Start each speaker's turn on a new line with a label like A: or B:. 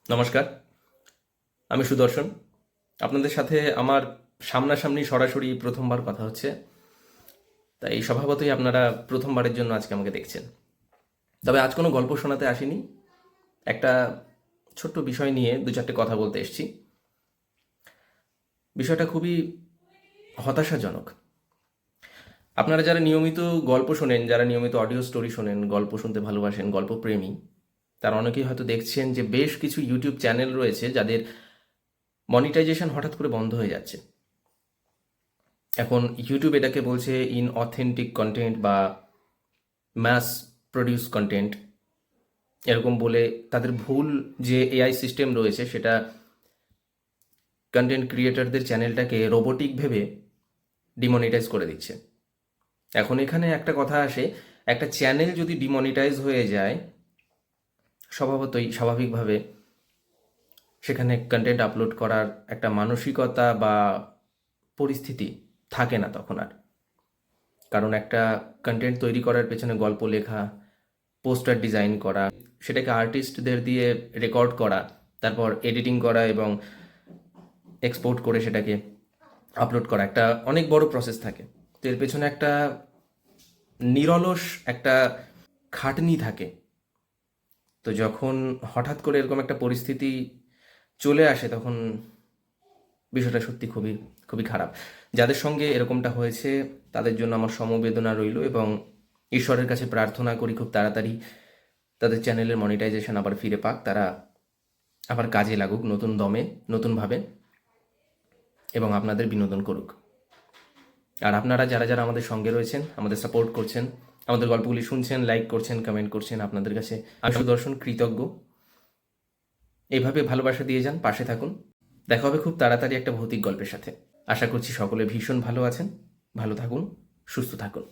A: নমস্কার, আমি সুদর্শন। আপনাদের সাথে আমার সামনাসামনি সরাসরি প্রথমবার কথা হচ্ছে, তাই স্বভাবতই আপনারা প্রথমবারের জন্য আজকে আমাকে দেখছেন। তবে আজ কোনো গল্প শোনাতে আসিনি, একটা ছোট্ট বিষয় নিয়ে দু চারটে কথা বলতে এসেছি। বিষয়টা খুবই হতাশাজনক। আপনারা যারা নিয়মিত গল্প শোনেন, যারা নিয়মিত অডিও স্টোরি শোনেন, গল্প শুনতে ভালোবাসেন, গল্পপ্রেমী, তারা অনেকেই হয়তো দেখছেন যে বেশ কিছু ইউটিউব চ্যানেল রয়েছে যাদের মনিটাইজেশন হঠাৎ করে বন্ধ হয়ে যাচ্ছে। এখন ইউটিউব এটাকে বলছে ইনঅথেন্টিক কন্টেন্ট বা ম্যাস প্রডিউস কন্টেন্ট, এরকম বলে তাদের ভুল যে এআই সিস্টেম রয়েছে সেটা কন্টেন্ট ক্রিয়েটরদের চ্যানেলটাকে রোবোটিক ভেবে ডিমনিটাইজ করে দিচ্ছে। এখন এখানে একটা কথা আসে, একটা চ্যানেল যদি ডিমনিটাইজ হয়ে যায়, স্বাভাবিকভাবে সেখানে কন্টেন্ট আপলোড করার একটা মানসিকতা বা পরিস্থিতি থাকে না তখন আর। কারণ একটা কন্টেন্ট তৈরি করার পেছনে গল্প লেখা, পোস্টার ডিজাইন করা, সেটাকে আর্টিস্টদের দিয়ে রেকর্ড করা, তারপর এডিটিং করা এবং এক্সপোর্ট করে সেটাকে আপলোড করা, একটা অনেক বড় প্রসেস থাকে। তো এর পেছনে একটা নিরলস একটা খাটনি থাকে। তো যখন হঠাৎ করে এরকম একটা পরিস্থিতি চলে আসে, তখন বিষয়টা সত্যি খুবই খুবই খারাপ। যাদের সঙ্গে এরকমটা হয়েছে তাদের জন্য আমার সমবেদনা রইল এবং ঈশ্বরের কাছে প্রার্থনা করি খুব তাড়াতাড়ি তাদের চ্যানেলের মনিটাইজেশন আবার ফিরে পাক, তারা আবার কাজে লাগুক নতুন দমে, নতুনভাবে, এবং আপনাদের বিনোদন করুক। আর আপনারা যারা যারা আমাদের সঙ্গে রয়েছেন, আমাদের সাপোর্ট করছেন, আমাদের গল্পগুলি শুনছেন, লাইক করছেন, কমেন্ট করছেন, আপনাদের কাছে আমি সুদর্শন কৃতজ্ঞ। এইভাবে ভালোবাসা দিয়ে যান, পাশে থাকুন। দেখা হবে খুব তাড়াতাড়ি একটা ভৌতিক গল্পের সাথে। আশা করছি সকলে ভীষণ ভালো আছেন, ভালো থাকুন, সুস্থ থাকুন।